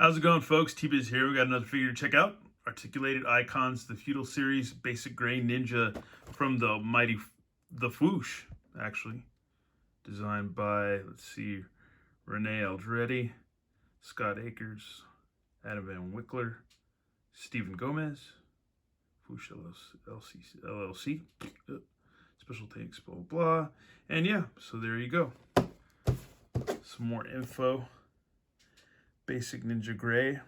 How's it going, folks? T-Biz here. We got another figure to check out. Articulated Icons, the Feudal Series, Basic Gray Ninja from the mighty, the Foosh, actually. Designed by, let's see, Renee Aldretti, Scott Akers, Adam Van Wickler, Stephen Gomez, Foosh LLC, special thanks, blah, blah, blah. And yeah, so there you go. Some more info. Basic Ninja Gray.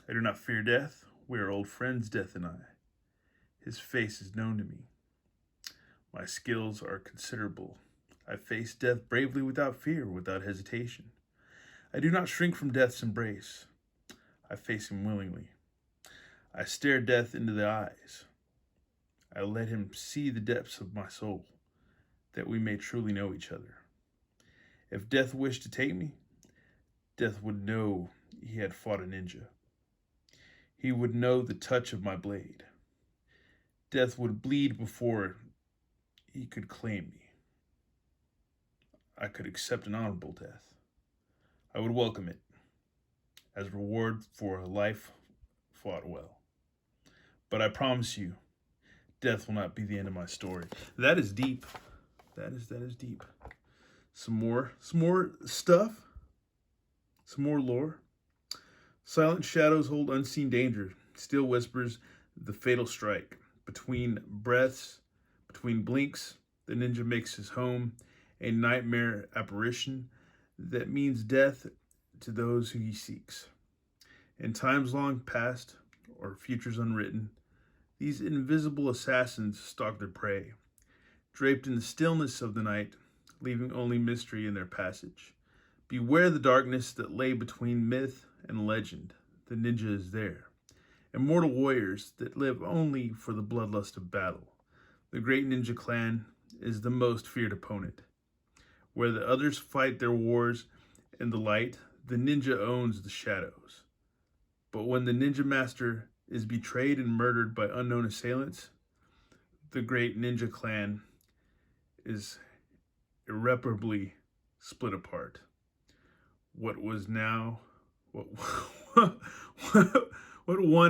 I do not fear death. We are old friends, Death and I. His face is known to me. My skills are considerable. I face death bravely without fear, without hesitation. I do not shrink from death's embrace. I face him willingly. I stare death into the eyes. I let him see the depths of my soul, that we may truly know each other. If death wished to take me, death would know he had fought a ninja. He would know the touch of my blade. Death would bleed before he could claim me. I could accept an honorable death. I would welcome it as reward for a life fought well. But I promise you, death will not be the end of my story. That is deep. That is deep. Some more stuff. Some more lore. Silent shadows hold unseen danger. Still whispers the fatal strike. Between breaths, between blinks, the ninja makes his home, a nightmare apparition that means death to those who he seeks. In times long past, or futures unwritten, these invisible assassins stalk their prey, draped in the stillness of the night, leaving only mystery in their passage. Beware the darkness that lay between myth and legend. The ninja is there. Immortal warriors that live only for the bloodlust of battle. The great ninja clan is the most feared opponent. Where the others fight their wars in the light, the ninja owns the shadows. But when the ninja master is betrayed and murdered by unknown assailants, the great ninja clan is irreparably split apart. What one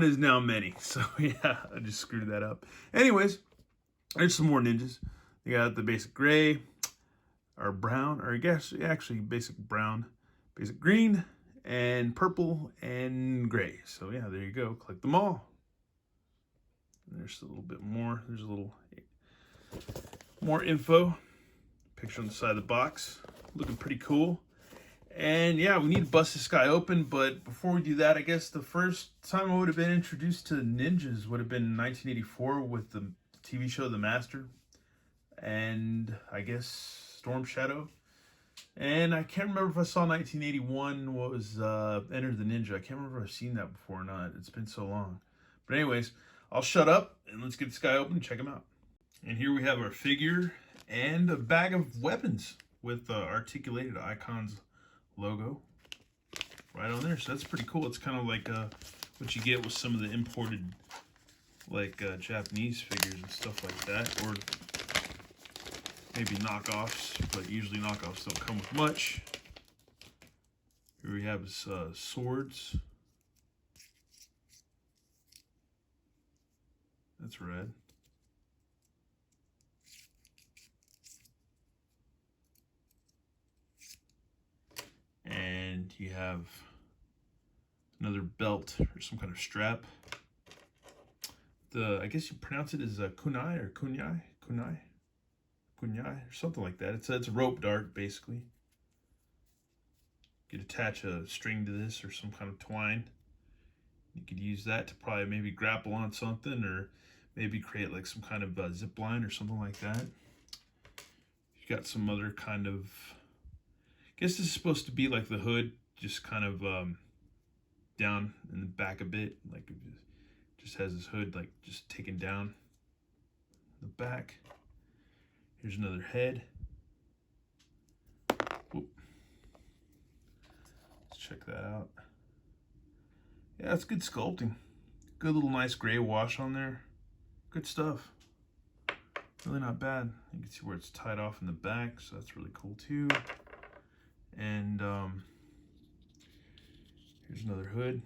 is now many. So yeah, I just screwed that up. Anyways, there's some more ninjas. You got the basic gray, or brown, or I guess actually basic brown, basic green, and purple, and gray. So yeah, there you go. Collect them all. And there's a little bit more. There's a little more info. Picture on the side of the box. Looking pretty cool. And yeah, we need to bust this guy open, but before we do that, I guess the first time I would have been introduced to ninjas would have been in 1984 with the TV show The Master, and I guess Storm Shadow. And I can't remember if I saw 1981 what was Enter the Ninja. I can't remember if I've seen that before or not. It's been so long. But anyways, I'll shut up and let's get this guy open and check him out. And here we have our figure and a bag of weapons with Articulated Icons logo right on there. So that's pretty cool. It's kind of like what you get with some of the imported like Japanese figures and stuff like that, or maybe knockoffs, but usually knockoffs don't come with much. Here we have his swords. That's red. And you have another belt or some kind of strap. I guess you pronounce it as kunai or kunai or something like that. It's a rope dart basically. You could attach a string to this or some kind of twine. You could use that to probably maybe grapple on something, or maybe create like some kind of zip line or something like that. You got some other kind of, I guess this is supposed to be like the hood, just kind of down in the back a bit, like it just has this hood like just taken down the back. Here's another head. Whoop. Let's check that out. Yeah, it's good sculpting. Good little nice gray wash on there. Good stuff. Really not bad. You can see where it's tied off in the back, so that's really cool too. And Here's another hood.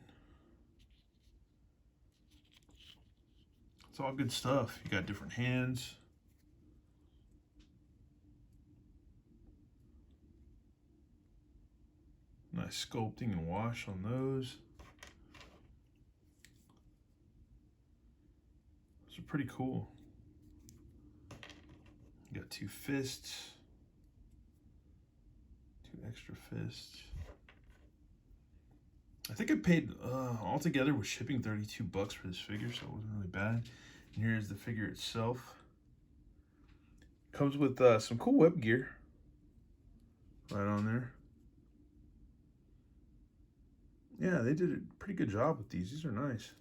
It's all good stuff. You got different hands. Nice sculpting and wash on those. Those are pretty cool. You got 2 fists. 2 extra fists. I think I paid altogether with shipping $32 for this figure, so it wasn't really bad. And here's the figure itself. Comes with some cool web gear right on there. Yeah, they did a pretty good job with these. These are nice.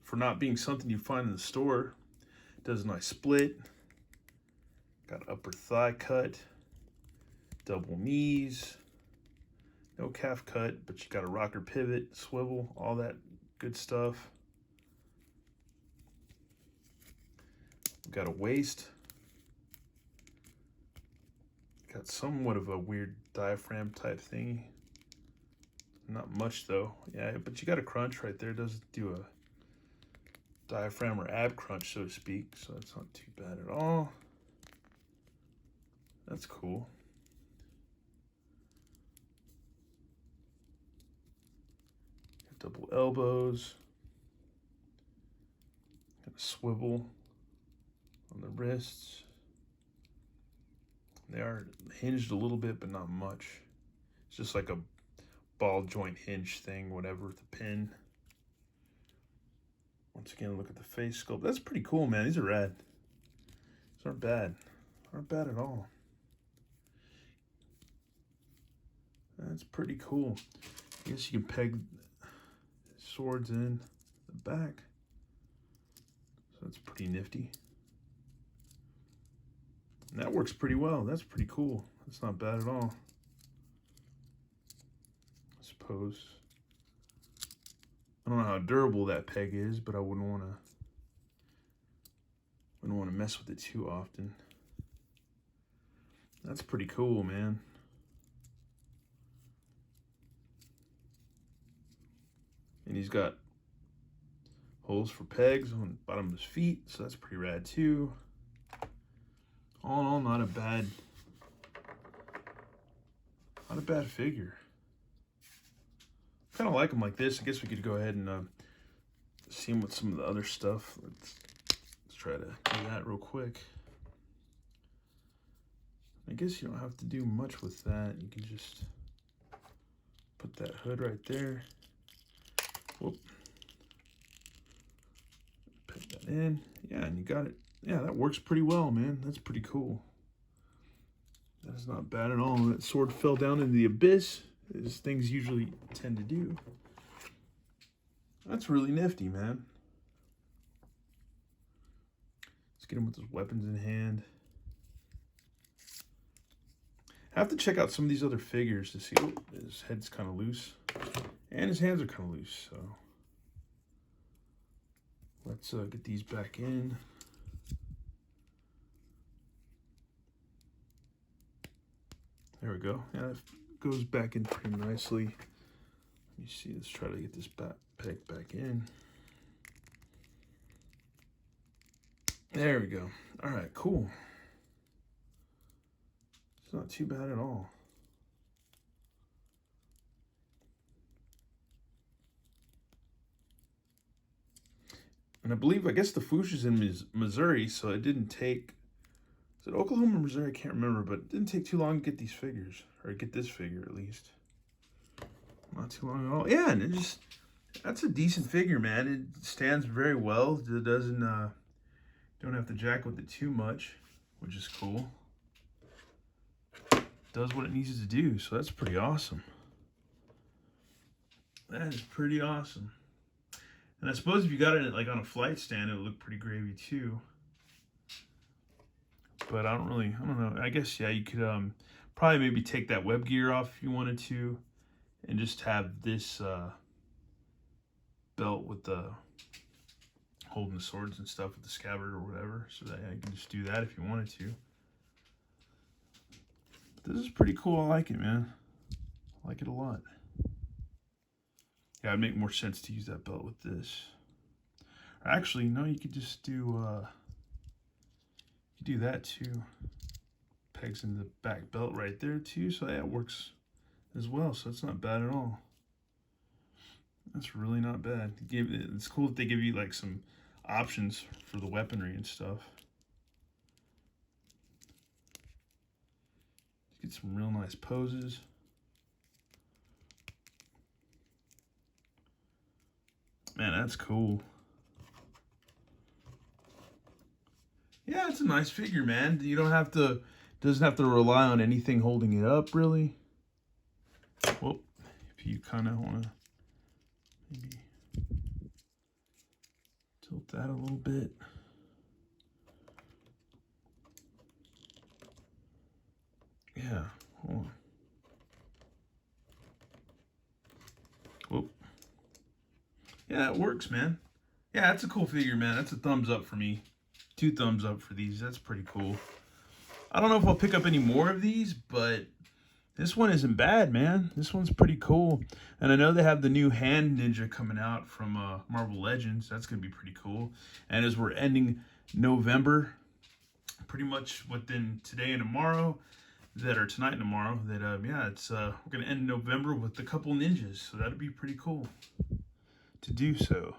For not being something you find in the store. It does a nice split. Got upper thigh cut. Double knees. No calf cut, but you got a rocker pivot, swivel, all that good stuff. Got a waist. Got somewhat of a weird diaphragm type thingy. Not much though. Yeah, but you got a crunch right there. It does do a diaphragm or ab crunch, so to speak. So that's not too bad at all. That's cool. Got double elbows. Got a swivel on the wrists. They are hinged a little bit, but not much. It's just like a ball joint hinge thing, whatever, with the pin. Once again, look at the face sculpt. That's pretty cool, man. These are rad. These aren't bad. Aren't bad at all. That's pretty cool. I guess you can peg swords in the back. So that's pretty nifty. And that works pretty well. That's pretty cool. That's not bad at all. I suppose. I don't know how durable that peg is, but I wouldn't want to mess with it too often. That's pretty cool, man. And he's got holes for pegs on the bottom of his feet, so that's pretty rad too. All in all, not a bad figure. Kind of like him like this. I guess we could go ahead and see him with some of the other stuff. Let's try to do that real quick. I guess you don't have to do much with that. You can just put that hood right there. Whoop. Put that in. Yeah, and you got it. Yeah, that works pretty well, man. That's pretty cool. That is not bad at all. That sword fell down into the abyss, as things usually tend to do. That's really nifty, man. Let's get him with his weapons in hand. I have to check out some of these other figures to see. Oh, his head's kind of loose. And his hands are kind of loose, so. Let's get these back in. There we go. Yeah, that goes back in pretty nicely. Let me see. Let's try to get this peg back in. There we go. All right, cool. It's not too bad at all. And I guess the Foosh is in Missouri, so it didn't take, is it Oklahoma or Missouri? I can't remember, but it didn't take too long to get these figures, or get this figure at least. Not too long at all. Yeah, and it just, that's a decent figure, man. It stands very well. It doesn't, don't have to jack with it too much, which is cool. It does what it needs to do, so that's pretty awesome. That is pretty awesome. And I suppose if you got it like on a flight stand, it would look pretty gravy too. But I don't know. I guess, yeah, you could probably maybe take that web gear off if you wanted to, and just have this belt with the holding the swords and stuff with the scabbard or whatever. So that you can just do that if you wanted to. But this is pretty cool. I like it, man. I like it a lot. Yeah, it'd make more sense to use that belt with this. Or actually, no, you could just do you do that too. Pegs in the back belt right there too, so that works as well. So it's not bad at all. That's really not bad. It's cool that they give you like some options for the weaponry and stuff. Get some real nice poses. Man, that's cool. Yeah, it's a nice figure, man. You don't have to, doesn't have to rely on anything holding it up, really. Well, if you kind of want to maybe tilt that a little bit. Yeah, hold on. Whoop. Yeah, it works, man. Yeah, that's a cool figure, man. That's a thumbs up for me. 2 thumbs up for these. That's pretty cool. I don't know if I'll pick up any more of these, but this one isn't bad, man. This one's pretty cool. And I know they have the new hand ninja coming out from Marvel Legends. That's going to be pretty cool. And as we're ending November, pretty much within today and tomorrow, tonight and tomorrow, yeah, we're going to end November with a couple ninjas. So that'd be pretty cool to do so.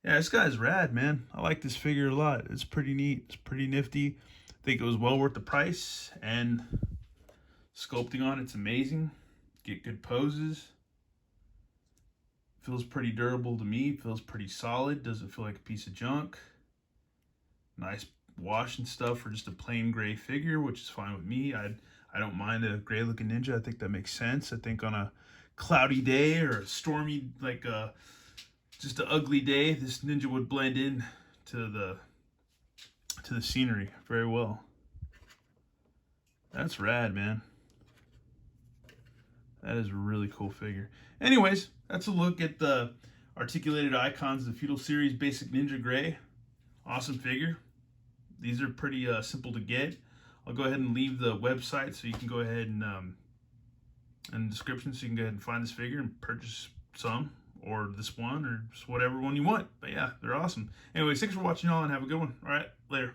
Yeah, this guy's rad, man. I like this figure a lot. It's pretty neat. It's pretty nifty. I think it was well worth the price, and sculpting on it's amazing. Get good poses. Feels pretty durable to me. Feels pretty solid. Doesn't feel like a piece of junk. Nice wash and stuff for just a plain gray figure, which is fine with me. I don't mind a gray looking ninja. I think that makes sense. I think on a cloudy day or a stormy, like just an ugly day, this ninja would blend in to the scenery very well. That's rad, man. That is a really cool figure. Anyways, that's a look at the Articulated Icons, the Feudal Series Basic Ninja Gray. Awesome figure. These are pretty simple to get. I'll go ahead and leave the website so you can go ahead and in the description so you can go ahead and find this figure and purchase some, or this one, or just whatever one you want. But yeah, they're awesome. Anyways, thanks for watching, all, and have a good one. All right, later.